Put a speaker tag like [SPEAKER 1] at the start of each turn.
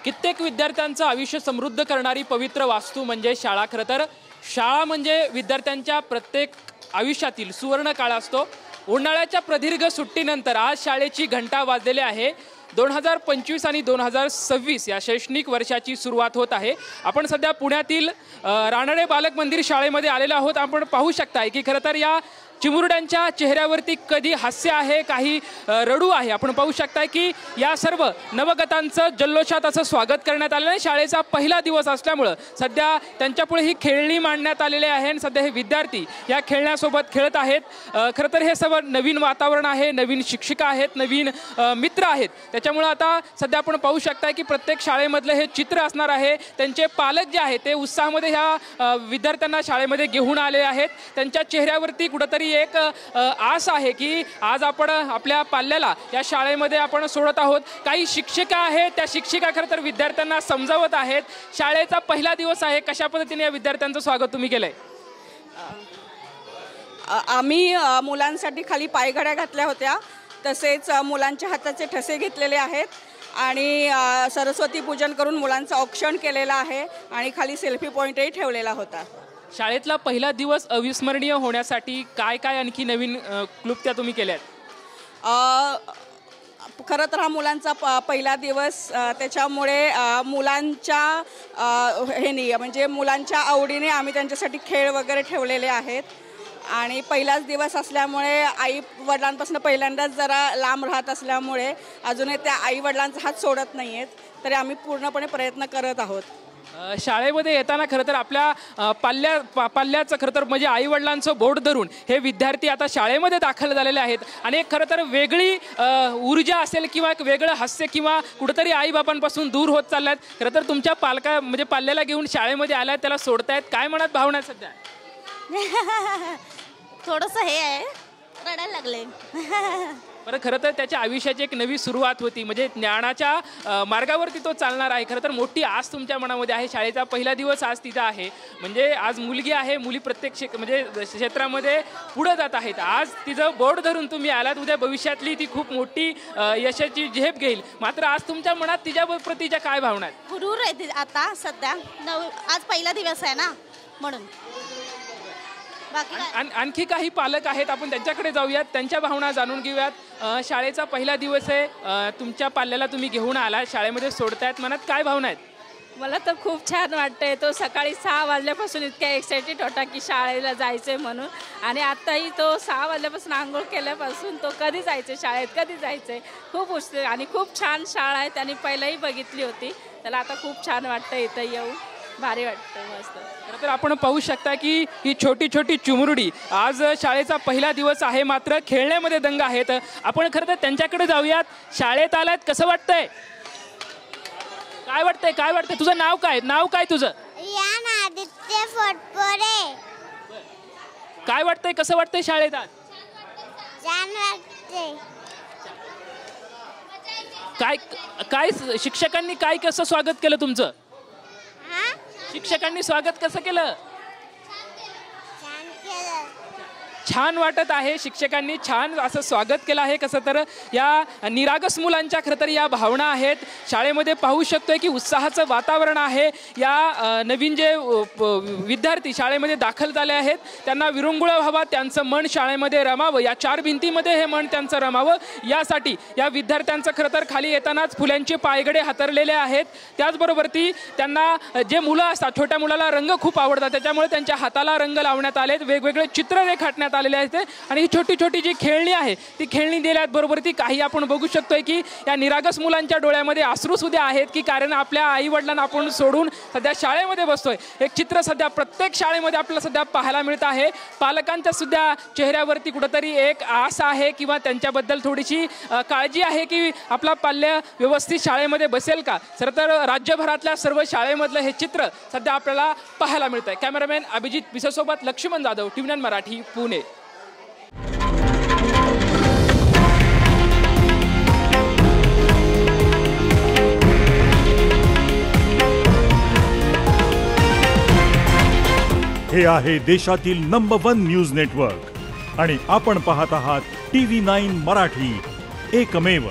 [SPEAKER 1] कित्येक विद्यार्थ्यांचं आयुष्य समृद्ध करणारी पवित्र वास्तू म्हणजे शाळा। खरं तर शाळा म्हणजे विद्यार्थ्यांच्या प्रत्येक आयुष्यातील सुवर्ण काळ असतो। उन्हाळ्याच्या प्रदीर्घ सुट्टीनंतर आज शाळेची घंटा वाजलेली आहे। 2025 आणि 2026 या शैक्षणिक वर्षाची सुरुवात होत आहे। आपण सध्या पुण्यातील रानडे बालक मंदिर शाळेमध्ये आलेलो आहोत। आपण पाहू शकता की खरं तर या चिमुरड्यांच्या चेहऱ्यावरती कधी हास्य आहे, काही रडू आहे। आपण पाहू शकता की या सर्व नवगतांचं जल्लोषात असं स्वागत करण्यात आलेलं आहे। शाळेचा पहिला दिवस असल्यामुळे सध्या त्यांच्यापुढे ही खेळणी मांडण्यात आलेली आहे आणि सध्या हे विद्यार्थी या खेळण्यासोबत खेळत आहेत। खरं तर हे सर्व नवीन वातावरण आहे, नवीन शिक्षिका आहेत, नवीन मित्र आहेत। त्याच्यामुळे आता सध्या आपण पाहू शकता की प्रत्येक शाळेमधलं हे चित्र असणार आहे। त्यांचे पालक जे आहेत ते उत्साहामध्ये ह्या विद्यार्थ्यांना शाळेमध्ये घेऊन आले आहेत। त्यांच्या चेहऱ्यावरती कुठेतरी एक आस आहे की आज आपण आपल्या पाल्याला या शाळेमध्ये आपण सोडत आहोत। काही शिक्षिका आहेत, त्या शिक्षिका खरं तर विद्यार्थ्यांना समजावत आहेत। शाळेचा पहिला दिवस आहे, कशा पद्धतीने या विद्यार्थ्यांचं स्वागत तुम्ही केलंय?
[SPEAKER 2] आम्ही मुलांसाठी खाली पायघड्या घातल्या होत्या, तसेच मुलांच्या हाताचे ठसे घेतलेले आहेत आणि सरस्वती पूजन करून मुलांचं औक्षण केलेलं आहे आणि खाली सेल्फी पॉईंटही ठेवलेला होता।
[SPEAKER 1] शाळेतला पहिला दिवस अविस्मरणीय होण्यासाठी काय काय आणखी नवीन क्लुप्त्या तुम्ही केल्यात?
[SPEAKER 2] खरं तर हा मुलांचा पहिला दिवस, त्याच्यामुळे मुलांच्या म्हणजे मुलांच्या आवडीने आम्ही त्यांच्यासाठी खेळ वगैरे ठेवलेले आहेत आणि पहिलाच दिवस असल्यामुळे आई वडिलांपासून पहिल्यांदाच जरा लांब राहत असल्यामुळे अजूनही त्या आई वडिलांचा हात सोडत नाही आहेत, तरी आम्ही पूर्णपणे प्रयत्न करत आहोत।
[SPEAKER 1] शाळेमध्ये येताना खरं तर आपल्या पाल्याचं खरं तर म्हणजे आई वडिलांचं बोट धरून हे विद्यार्थी आता शाळेमध्ये दाखल झालेले आहेत आणि एक खरं तर वेगळी ऊर्जा असेल किंवा एक वेगळं हास्य किंवा कुठेतरी आईबापांपासून दूर होत चालल्यात। खरं तर तुमच्या म्हणजे पाल्याला घेऊन शाळेमध्ये आल्यात, त्याला सोडतायत, काय मनात भावना आहे सध्या?
[SPEAKER 3] थोडंसं हे आहे, रडायला लागले।
[SPEAKER 1] बरं, खरं तर त्याच्या आयुष्याची एक नवी सुरुवात होती, म्हणजे ज्ञानाच्या मार्गावरती तो चालणार आहे। खरं तर मोठी आस तुमच्या मनामध्ये आहे। शाळेचा पहिला दिवस आज तिथं आहे, म्हणजे आज मुलगी आहे, मुली प्रत्येक म्हणजे क्षेत्रामध्ये पुढे जात आहेत। आज तिचं बोट धरून तुम्ही आलात, उद्या भविष्यातली ती खूप मोठी यशाची झेप घेईल। मात्र आज तुमच्या मनात तिच्या प्रतीच्या काय भावना आहेत?
[SPEAKER 3] हुरूर आहे आता सध्या, आज पहिला दिवस आहे ना म्हणून।
[SPEAKER 1] आणखी काही पालक आहेत, आपण त्यांच्याकडे जाऊयात, त्यांच्या भावना जाणून घेऊयात। शाळेचा पहिला दिवस आहे, तुमच्या पाल्याला तुम्ही घेऊन आला, शाळेमध्ये सोडतायत, मनात काय भावना आहेत?
[SPEAKER 4] मला तर खूप छान वाटतंय। तो सकाळी 6 वाजल्यापासून इतक्या एक्साइटेड होता की शाळेला जायचंय म्हणून, आणि आताही तो 6 वाजल्यापासून आंघोळ केल्यापासून तो कधी जायचं शाळेत, कधी जायचंय, खूप उत्सुक आणि खूप छान शाळा आहे। त्यांनी पहिलाही बघितली होती, त्याला आता खूप छान वाटतं इथं येऊन, भारी वाटतं, मस्त।
[SPEAKER 1] खरं तर आपण पाहू शकता की ही छोटी छोटी चिमुरडी आज शाळेचा पहिला दिवस आहे, मात्र खेळण्यामध्ये दंग आहेत। आपण खरं तर त्यांच्याकडे जाऊयात। शाळेत आलात, कसं वाटतंय? काय वाटतंय, काय वाटतंय? तुझं नाव काय? नाव काय तुझं?
[SPEAKER 5] आदित्य फटफोरे।
[SPEAKER 1] काय वाटतंय, कसं वाटतंय शाळेत आज?
[SPEAKER 5] छान वाटतंय।
[SPEAKER 1] काय काय शिक्षकांनी काय कसं स्वागत केलं तुमचं? शिक्षकांनी स्वागत कसं केलं? छान वाटत आहे, शिक्षकांनी छान असं स्वागत केलं आहे। कसं तर या निरागस मुलांच्या खरं तर या भावना आहेत। शाळेमध्ये पाहू शकतोय की उत्साहाचं वातावरण आहे। या नवीन जे विद्यार्थी शाळेमध्ये दाखल झाले आहेत त्यांना विरंगुळा व्हावा, त्यांचं मन शाळेमध्ये रमावं, या 4 भिंतीमध्ये हे मन त्यांचं रमावं, यासाठी या विद्यार्थ्यांचं खरं तर खाली येतानाच फुलांचे पायघडे हातरलेले आहेत। त्याचबरोबर त्यांना जे मुलं असतात, छोट्या मुलाला रंग खूप आवडतात, त्याच्यामुळे त्यांच्या हाताला रंग लावण्यात आलेत, वेगवेगळे चित्र रेखाटण्यात आलेले आहेत आणि ही छोटी छोटी जी खेळणी आहे ती खेळणी दिल्यात। बरोबर ती काही आपण बघू शकतोय की या निरागस मुलांच्या डोळ्यामध्ये अश्रू सुद्धा आहेत की कारण आपल्या आई वडिलांना आपण सोडून सध्या शाळेमध्ये बसतोय। एक चित्र सध्या प्रत्येक शाळेमध्ये आपल्याला सध्या पाहायला मिळत आहे। पालकांच्या सुद्धा चेहऱ्यावरती कुठेतरी एक आस आहे किंवा त्यांच्याबद्दल थोडीशी काळजी आहे की आपला पाल्य व्यवस्थित शाळेमध्ये बसेल का। खरं तर राज्यभरातल्या सर्व शाळेमधलं हे चित्र सध्या आपल्याला पाहायला मिळत आहे। कॅमेरामॅन अभिजित पिसेसोबत लक्ष्मण जाधव, TV9 मराठी, पुणे।
[SPEAKER 6] हे आहे देशातील नंबर 1 न्यूज नेटवर्क आणि आपण पाहत आहात TV9 मराठी, एकमेव।